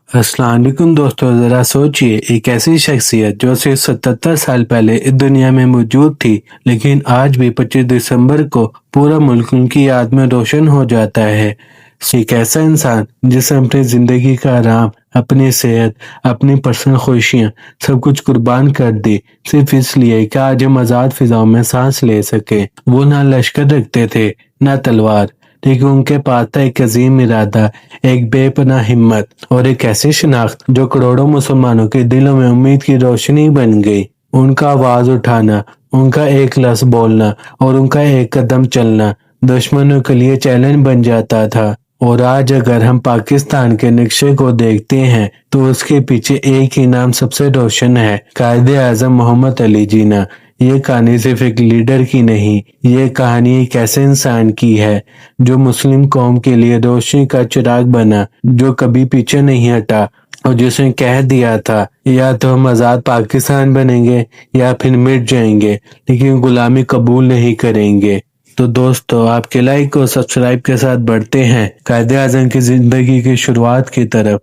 السلام علیکم دوستو، ذرا سوچئے ایک ایسی شخصیت جو صرف 77 سال پہلے اس دنیا میں موجود تھی لیکن آج بھی 25 دسمبر کو پورا ملک ان کی یاد میں روشن ہو جاتا ہے۔ ایک ایسا انسان جس نے اپنی زندگی کا آرام، اپنی صحت، اپنی پرسنل خوشیاں سب کچھ قربان کر دی صرف اس لیے کہ آج ہم آزاد فضاؤں میں سانس لے سکے۔ وہ نہ لشکر رکھتے تھے نہ تلوار، لیکن ان کے پاس تھا ایک عظیم ارادہ، ایک بے پناہ ہمت اور ایک ایسی شناخت جو کروڑوں مسلمانوں کے دلوں میں امید کی روشنی بن گئی۔ ان کا آواز اٹھانا، ان کا ایک لفظ بولنا اور ان کا ایک قدم چلنا دشمنوں کے لیے چیلنج بن جاتا تھا۔ اور آج اگر ہم پاکستان کے نقشے کو دیکھتے ہیں تو اس کے پیچھے ایک ہی نام سب سے روشن ہے، قائد اعظم محمد علی جناح۔ یہ کہانی صرف ایک لیڈر کی نہیں، یہ کہانی ایک ایسے انسان کی ہے جو مسلم قوم کے لیے روشنی کا چراغ بنا، جو کبھی پیچھے نہیں ہٹا اور جس نے کہہ دیا تھا یا تو ہم آزاد پاکستان بنیں گے یا پھر مٹ جائیں گے، لیکن غلامی قبول نہیں کریں گے۔ تو دوستو، آپ کے لائک اور سبسکرائب کے ساتھ بڑھتے ہیں قائد اعظم کی زندگی کی شروعات کی طرف۔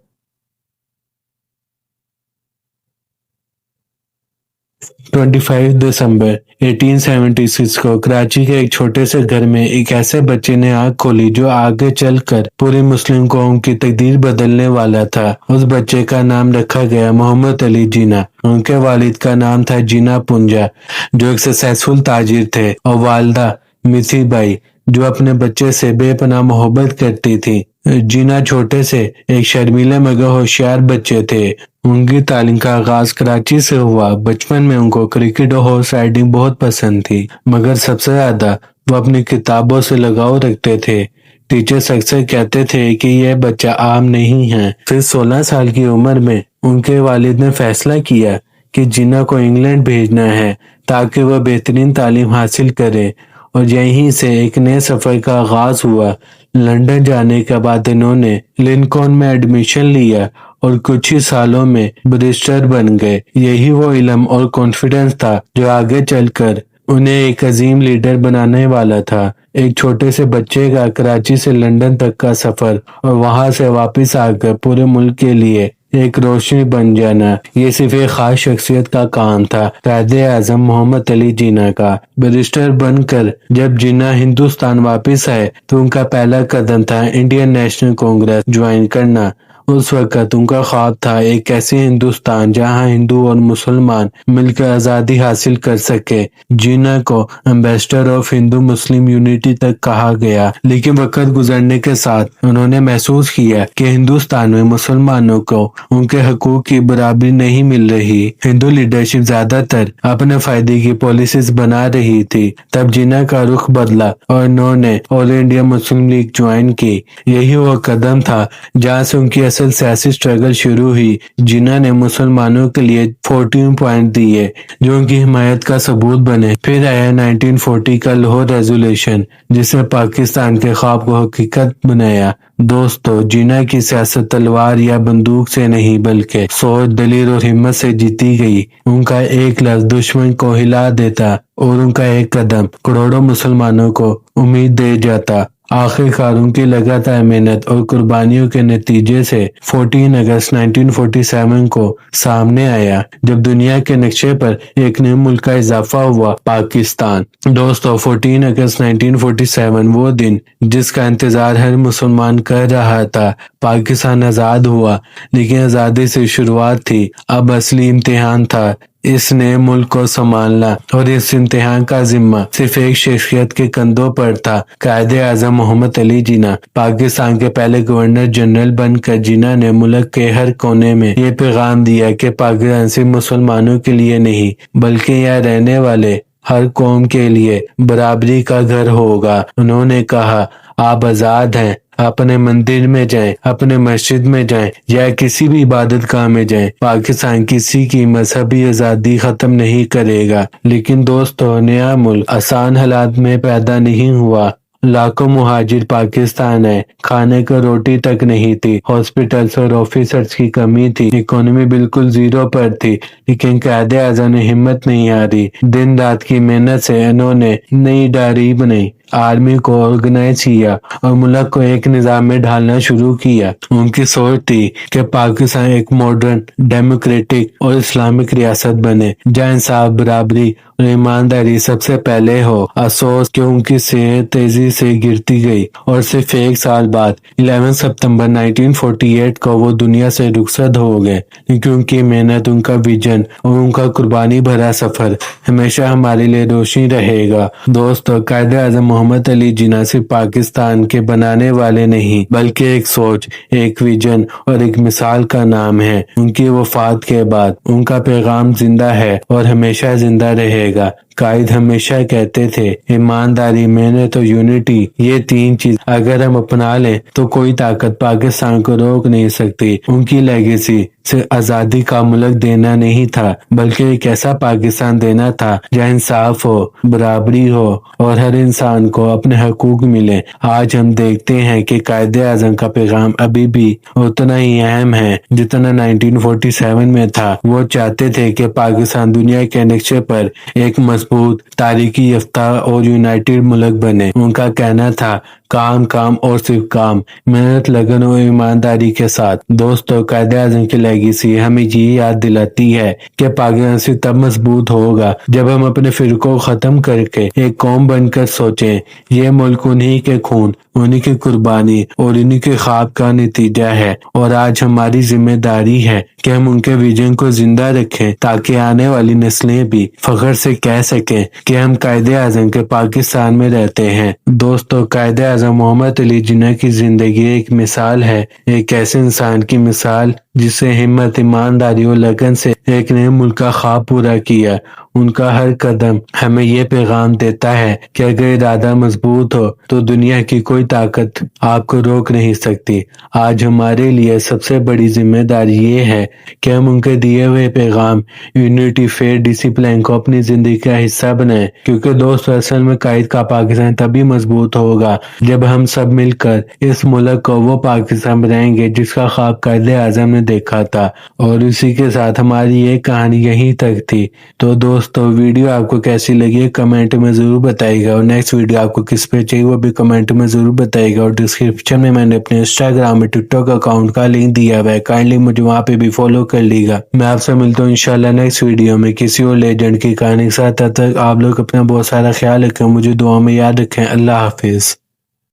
25 دسمبر 1876 کو کراچی کے ایک چھوٹے سے گھر میں ایک ایسے بچے نے آنکھ کھولی جو آگے چل کر پوری مسلم قوم کی تقدیر بدلنے والا تھا۔ اس بچے کا نام رکھا گیا محمد علی جناح۔ ان کے والد کا نام تھا جناح پونجا، جو ایک سکسیسفل تاجر تھے، اور والدہ میسی بائی، جو اپنے بچے سے بے پناہ محبت کرتی تھی۔ جناح چھوٹے سے ایک شرمیلے مگر ہوشیار بچے تھے۔ ان کی تعلیم کا آغاز کراچی سے ہوا۔ بچپن میں ان کو کرکٹ اور ہارس رائڈنگ بہت پسند تھی، مگر سب سے زیادہ وہ اپنی کتابوں سے لگاؤ رکھتے تھے۔ ٹیچرز اکثر کہتے تھے کہ یہ بچہ عام نہیں ہے۔ پھر 16 سال کی عمر میں ان کے والد نے فیصلہ کیا کہ جناح کو انگلینڈ بھیجنا ہے تاکہ وہ بہترین تعلیم حاصل کرے، اور یہیں سے ایک نئے سفر کا آغاز ہوا۔ لندن جانے کے بعد انہوں نے لنکولن میں ایڈمیشن لیا اور کچھ ہی سالوں میں بیرسٹر بن گئے۔ یہی وہ علم اور کانفیڈنس تھا جو آگے چل کر انہیں ایک عظیم لیڈر بنانے والا تھا۔ ایک چھوٹے سے بچے کا کراچی سے لندن تک کا سفر اور وہاں سے واپس آ کر پورے ملک کے لیے ایک روشنی بن جانا، یہ صرف ایک خاص شخصیت کا کام تھا، قائد اعظم محمد علی جناح کا۔ بیرسٹر بن کر جب جناح ہندوستان واپس آئے تو ان کا پہلا قدم تھا انڈین نیشنل کانگریس جوائن کرنا۔ اس وقت ان کا خواب تھا ایک ایسی ہندوستان جہاں ہندو اور مسلمان مل کر آزادی حاصل کر سکے۔ جناح کو ambassador of Hindu Muslim unity تک کہا گیا، لیکن وقت گزرنے کے ساتھ انہوں نے محسوس کیا کہ ہندوستان میں مسلمانوں کو ان کے حقوق کی برابری نہیں مل رہی۔ ہندو لیڈرشپ زیادہ تر اپنے فائدے کی پالیسیز بنا رہی تھی۔ تب جناح کا رخ بدلا اور انہوں نے آل انڈیا مسلم لیگ جوائن کی۔ یہی وہ قدم تھا جہاں سے ان کی اصل سیاسی سٹرگل شروع ہوئی۔ جناح نے مسلمانوں کے لیے 14 پوائنٹ دیے جو ان کی حمایت کا ثبوت بنے۔ پھر آیا 1940 کا لاہور ریزولوشن، جس نے پاکستان کے خواب کو حقیقت بنایا۔ دوستو، جناح کی سیاست تلوار یا بندوق سے نہیں بلکہ سوچ، دلیر اور ہمت سے جیتی گئی۔ ان کا ایک لفظ دشمن کو ہلا دیتا اور ان کا ایک قدم کروڑوں مسلمانوں کو امید دے جاتا۔ آخر کار ان کی لگاتار محنت اور قربانیوں کے نتیجے سے 14 اگست 1947 کو سامنے آیا جب دنیا کے نقشے پر ایک نئے ملک کا اضافہ ہوا، پاکستان۔ دوستو، 14 اگست 1947 وہ دن جس کا انتظار ہر مسلمان کر رہا تھا۔ پاکستان آزاد ہوا، لیکن آزادی سے شروعات تھی۔ اب اصلی امتحان تھا اس نئے ملک کو سنبھالنا، اور اس امتحان کا ذمہ صرف ایک شخصیت کے کندھوں پر تھا، قائد اعظم محمد علی جناح۔ پاکستان کے پہلے گورنر جنرل بن کر جناح نے ملک کے ہر کونے میں یہ پیغام دیا کہ پاکستان صرف مسلمانوں کے لیے نہیں بلکہ یہاں رہنے والے ہر قوم کے لیے برابری کا گھر ہوگا۔ انہوں نے کہا، آپ آزاد ہیں، اپنے مندر میں جائیں، اپنے مسجد میں جائیں یا کسی بھی عبادت گاہ میں جائیں، پاکستان کسی کی مذہبی آزادی ختم نہیں کرے گا۔ لیکن دوستو، نیا ملک آسان حالات میں پیدا نہیں ہوا۔ لاکھوں مہاجر پاکستان آئے، کھانے کو روٹی تک نہیں تھی، ہاسپٹلز اور آفیسرز کی کمی تھی، اکانومی بالکل زیرو پر تھی، لیکن قائد اعظم نے ہمت نہیں ہاری۔ دن رات کی محنت سے انہوں نے نئی ڈائری بنائی، آرمی کو آرگنائز کیا اور ملک کو ایک نظام میں ڈھالنا شروع کیا۔ ان کی سوچ تھی کہ پاکستان ایک ماڈرن، ڈیموکریٹک اور اسلامک ریاست بنے جہاں انصاف، برابری اور ایمانداری سب سے پہلے ہو۔ افسوس کہ ان کی صحت تیزی سے گرتی گئی اور صرف ایک سال بعد 11 ستمبر 1948 کو وہ دنیا سے رخصت ہو گئے، کیونکہ ان کی محنت، ان کا ویژن اور ان کا قربانی بھرا سفر ہمیشہ ہمارے لیے روشنی رہے گا۔ دوستو، قائد اعظم محمد علی جناح صرف پاکستان کے بنانے والے نہیں بلکہ ایک سوچ، ایک ویژن اور ایک مثال کا نام ہے۔ ان کی وفات کے بعد ان کا پیغام زندہ ہے اور ہمیشہ زندہ رہے گا۔ قائد ہمیشہ کہتے تھے، ایمانداری، محنت اور یونٹی، یہ تین چیز اگر ہم اپنا لیں تو کوئی طاقت پاکستان کو روک نہیں سکتی۔ ان کی لیگیسی صرف آزادی کا ملک دینا نہیں تھا بلکہ ایک ایسا پاکستان دینا تھا جہاں انصاف ہو، برابری ہو اور ہر انسان کو اپنے حقوق ملے۔ آج ہم دیکھتے ہیں کہ قائد اعظم کا پیغام ابھی بھی اتنا ہی اہم ہے جتنا 1947 میں تھا۔ وہ چاہتے تھے کہ پاکستان دنیا کے نقشے پر ایک مضبوط، ترقی یافتہ اور یونائٹڈ ملک بنے۔ ان کا کہنا تھا، کام کام اور صرف کام، محنت، لگن اور ایمانداری کے ساتھ۔ دوستو، قائد اعظم کی لیگیسی ہمیں یہ یاد دلاتی ہے کہ پاکستان صرف تب مضبوط ہوگا جب ہم اپنے فرقوں کو ختم کر کے ایک قوم بن کر سوچیں۔ یہ ملک انہی کے خون، انہی کی قربانی اور انہی کے خواب کا نتیجہ ہے، اور آج ہماری ذمہ داری ہے کہ ہم ان کے ویژن کو زندہ رکھیں تاکہ آنے والی نسلیں بھی فخر سے کہہ سکیں کہ ہم قائد اعظم کے پاکستان میں رہتے ہیں۔ دوستو، قائد اعظم محمد علی جناح کی زندگی ایک مثال ہے، ایک ایسے انسان کی مثال جس سے ہمت، ایمانداری اور لگن سے ایک نئے ملک کا خواب پورا کیا۔ ان کا ہر قدم ہمیں یہ پیغام دیتا ہے کہ اگر ارادہ مضبوط ہو تو دنیا کی کوئی طاقت آپ کو روک نہیں سکتی۔ آج ہمارے لیے سب سے بڑی ذمہ داری یہ ہے کہ ہم ان کے دیے ہوئے پیغام، یونٹی، فیئر، ڈسپلن کو اپنی زندگی کا حصہ بنائیں، کیونکہ دوستو، اصل میں قائد کا پاکستان تبھی مضبوط ہوگا جب ہم سب مل کر اس ملک کو وہ پاکستان بنائیں گے جس کا خواب قائد اعظم نے دیکھا تھا۔ اور اسی کے ساتھ ہماری یہ کہانی یہیں تک تھی۔ تو دوستو، ویڈیو آپ کو کیسی لگی کمنٹ میں ضرور بتائیے گا، اور نیکسٹ ویڈیو آپ کو کس پہ چاہیے وہ بھی کمنٹ میں ضرور بتائیے گا۔ اور ڈسکرپشن میں نے اپنے انسٹاگرام اور ٹک ٹاک اکاؤنٹ کا لنک دیا ہوا ہے، کائنڈلی مجھے وہاں پہ بھی فالو کر لیے گا۔ میں آپ سے ملتا ہوں انشاءاللہ نیکسٹ ویڈیو میں کسی اور لیجنڈ کی کہانی کے ساتھ۔ تب تک آپ لوگ اپنا بہت سارا خیال رکھیں، مجھے دعا میں یاد رکھیں۔ اللہ حافظ۔